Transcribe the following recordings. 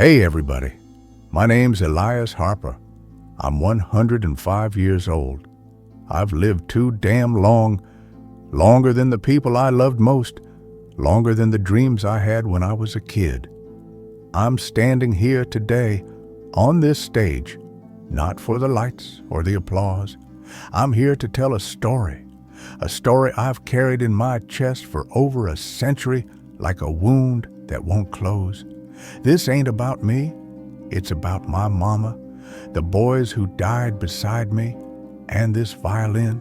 Hey everybody, my name's Elias Harper. I'm 105 years old. I've lived too damn long, longer than the people I loved most, longer than the dreams I had when I was a kid. I'm standing here today on this stage, not for the lights or the applause. I'm here to tell a story I've carried in my chest for over a century, like a wound that won't close. This ain't about me, it's about my mama, the boys who died beside me, and this violin,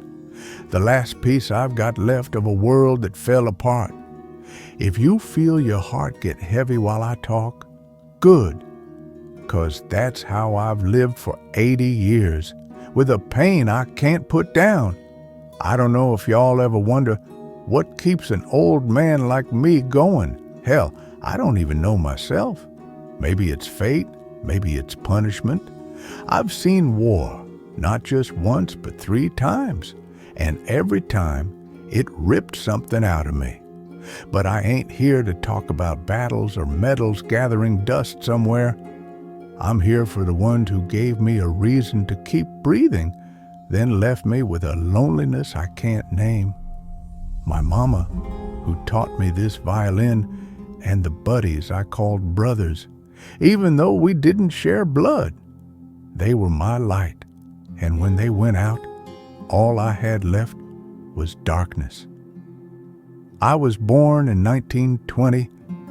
the last piece I've got left of a world that fell apart. If you feel your heart get heavy while I talk, good, 'cause that's how I've lived for 80 years, with a pain I can't put down. I don't know if y'all ever wonder what keeps an old man like me going. Hell, I don't even know myself. Maybe it's fate, maybe it's punishment. I've seen war, not just once, but 3 times, and every time it ripped something out of me. But I ain't here to talk about battles or medals gathering dust somewhere. I'm here for the ones who gave me a reason to keep breathing, then left me with a loneliness I can't name. My mama, who taught me this violin, and the buddies I called brothers, even though we didn't share blood. They were my light, and when they went out, all I had left was darkness. I was born in 1920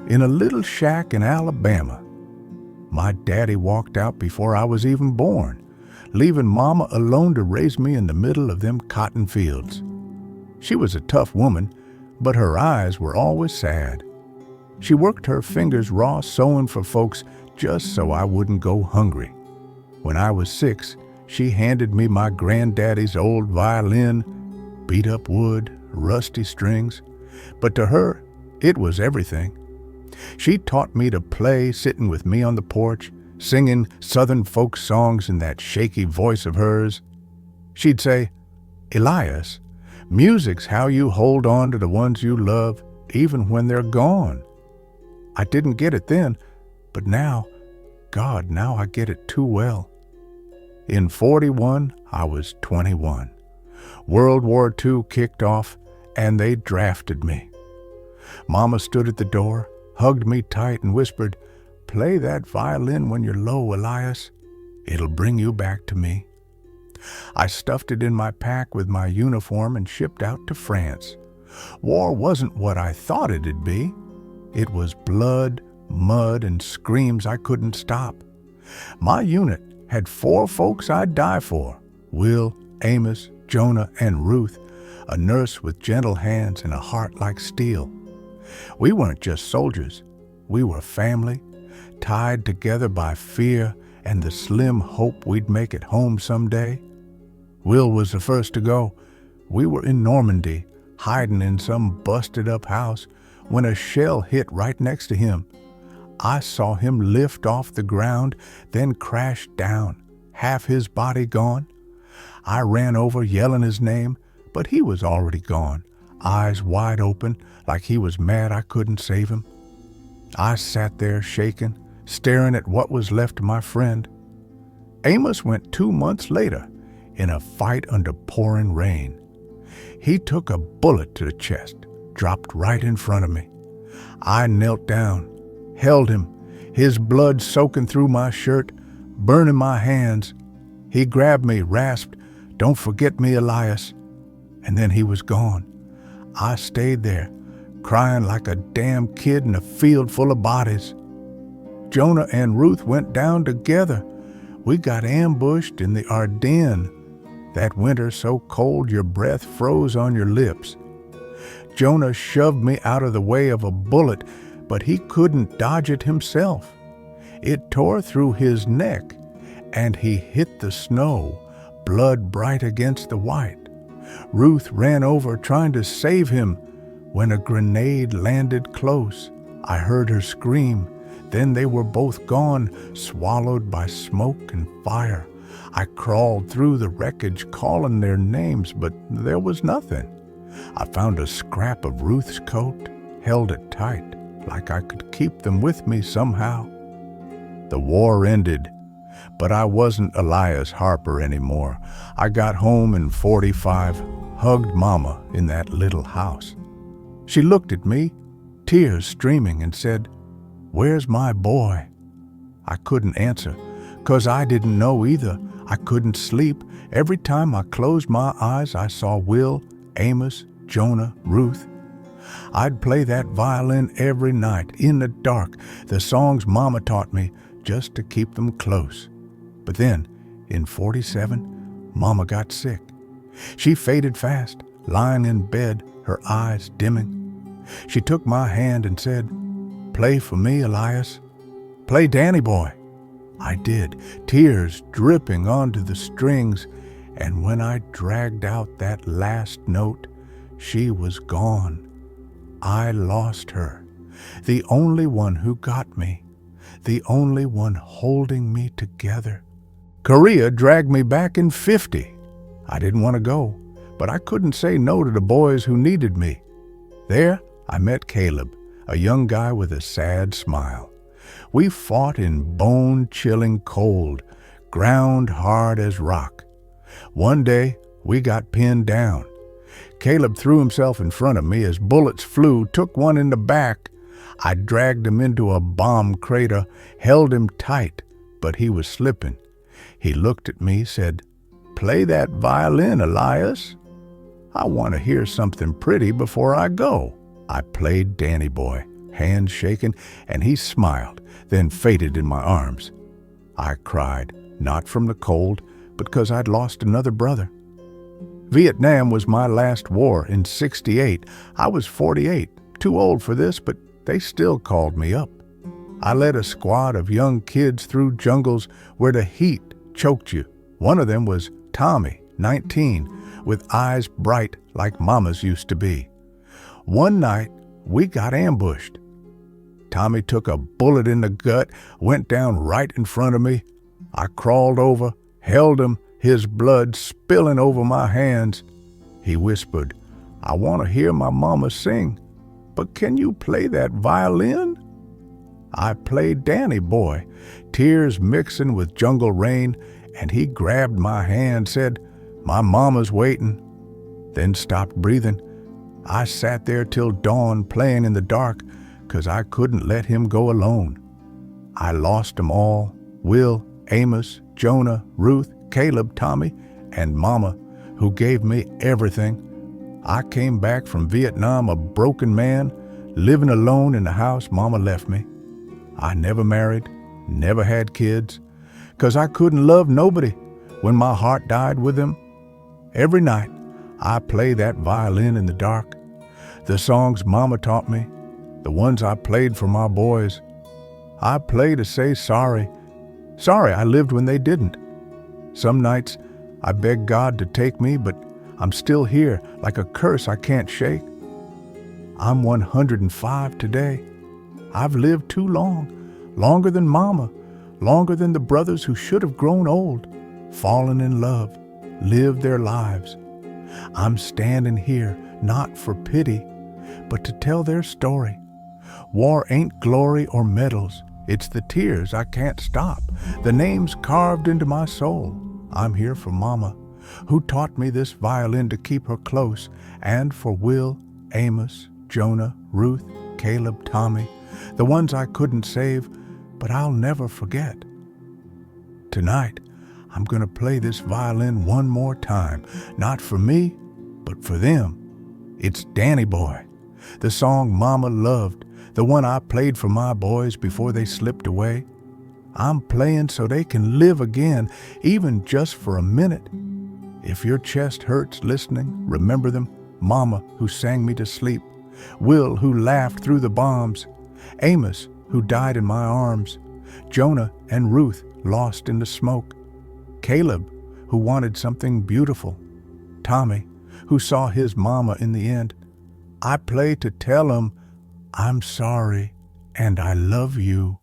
in a little shack in Alabama. My daddy walked out before I was even born, leaving Mama alone to raise me in the middle of them cotton fields. She was a tough woman, but her eyes were always sad. She worked her fingers raw sewing for folks just so I wouldn't go hungry. When I was 6, she handed me my granddaddy's old violin, beat up wood, rusty strings, but to her, it was everything. She taught me to play sitting with me on the porch, singing Southern folk songs in that shaky voice of hers. She'd say, "Elias, music's how you hold on to the ones you love, even when they're gone." I didn't get it then, but now, God, now I get it too well. In 41, I was 21. World War II kicked off, and they drafted me. Mama stood at the door, hugged me tight, and whispered, "Play that violin when you're low, Elias. It'll bring you back to me." I stuffed it in my pack with my uniform and shipped out to France. War wasn't what I thought it'd be. It was blood, mud, and screams I couldn't stop. My unit had 4 folks I'd die for: Will, Amos, Jonah, and Ruth, a nurse with gentle hands and a heart like steel. We weren't just soldiers. We were family, tied together by fear and the slim hope we'd make it home someday. Will was the first to go. We were in Normandy, hiding in some busted-up house, when a shell hit right next to him. I saw him lift off the ground, then crash down, half his body gone. I ran over yelling his name, but he was already gone, eyes wide open, like he was mad I couldn't save him. I sat there shaking, staring at what was left of my friend. Amos went 2 months later in a fight under pouring rain. He took a bullet to the chest, dropped right in front of me. I knelt down, held him, his blood soaking through my shirt, burning my hands. He grabbed me, rasped, "Don't forget me, Elias." And then he was gone. I stayed there, crying like a damn kid in a field full of bodies. Jonah and Ruth went down together. We got ambushed in the Ardennes, that winter so cold your breath froze on your lips. Jonah shoved me out of the way of a bullet, but he couldn't dodge it himself. It tore through his neck, and he hit the snow, blood bright against the white. Ruth ran over trying to save him. When a grenade landed close, I heard her scream. Then they were both gone, swallowed by smoke and fire. I crawled through the wreckage calling their names, but there was nothing. I found a scrap of Ruth's coat, held it tight, like I could keep them with me somehow. The war ended, but I wasn't Elias Harper anymore. I got home in 45, hugged Mama in that little house. She looked at me, tears streaming, and said, "Where's my boy?" I couldn't answer, 'cause I didn't know either. I couldn't sleep. Every time I closed my eyes, I saw Will, Amos, Jonah, Ruth. I'd play that violin every night, in the dark, the songs Mama taught me, just to keep them close. But then, in 47, Mama got sick. She faded fast, lying in bed, her eyes dimming. She took my hand and said, "Play for me, Elias. Play Danny Boy." I did, tears dripping onto the strings, and when I dragged out that last note, she was gone. I lost her, the only one who got me, the only one holding me together. Korea dragged me back in 50. I didn't want to go, but I couldn't say no to the boys who needed me. There, I met Caleb, a young guy with a sad smile. We fought in bone-chilling cold, ground hard as rock. One day, we got pinned down. Caleb threw himself in front of me as bullets flew, took one in the back. I dragged him into a bomb crater, held him tight, but he was slipping. He looked at me, said, "Play that violin, Elias. I want to hear something pretty before I go." I played Danny Boy, hands shaking, and he smiled, then faded in my arms. I cried, not from the cold, but because I'd lost another brother. Vietnam was my last war in 68. I was 48, too old for this, but they still called me up. I led a squad of young kids through jungles where the heat choked you. One of them was Tommy, 19, with eyes bright like Mama's used to be. One night, we got ambushed. Tommy took a bullet in the gut, went down right in front of me. I crawled over, held him, his blood spilling over my hands. He whispered, "I want to hear my mama sing, but can you play that violin?" I played Danny Boy, tears mixing with jungle rain, and he grabbed my hand, said, "My mama's waiting," then stopped breathing. I sat there till dawn playing in the dark, 'cause I couldn't let him go alone. I lost them all, Will, Amos, Jonah, Ruth, Caleb, Tommy, and Mama, who gave me everything. I came back from Vietnam a broken man, living alone in the house Mama left me. I never married, never had kids, 'cause I couldn't love nobody when my heart died with them. Every night, I play that violin in the dark. The songs Mama taught me, the ones I played for my boys. I play to say sorry. Sorry I lived when they didn't. Some nights, I beg God to take me, but I'm still here, like a curse I can't shake. I'm 105 today. I've lived too long, longer than Mama, longer than the brothers who should have grown old, fallen in love, lived their lives. I'm standing here, not for pity, but to tell their story. War ain't glory or medals. It's the tears I can't stop, the names carved into my soul. I'm here for Mama, who taught me this violin to keep her close, and for Will, Amos, Jonah, Ruth, Caleb, Tommy, the ones I couldn't save, but I'll never forget. Tonight, I'm gonna play this violin one more time, not for me, but for them. It's Danny Boy, the song Mama loved, the one I played for my boys before they slipped away. I'm playing so they can live again, even just for a minute. If your chest hurts listening, remember them. Mama, who sang me to sleep. Will, who laughed through the bombs. Amos, who died in my arms. Jonah and Ruth, lost in the smoke. Caleb, who wanted something beautiful. Tommy, who saw his mama in the end. I play to tell him, I'm sorry and I love you.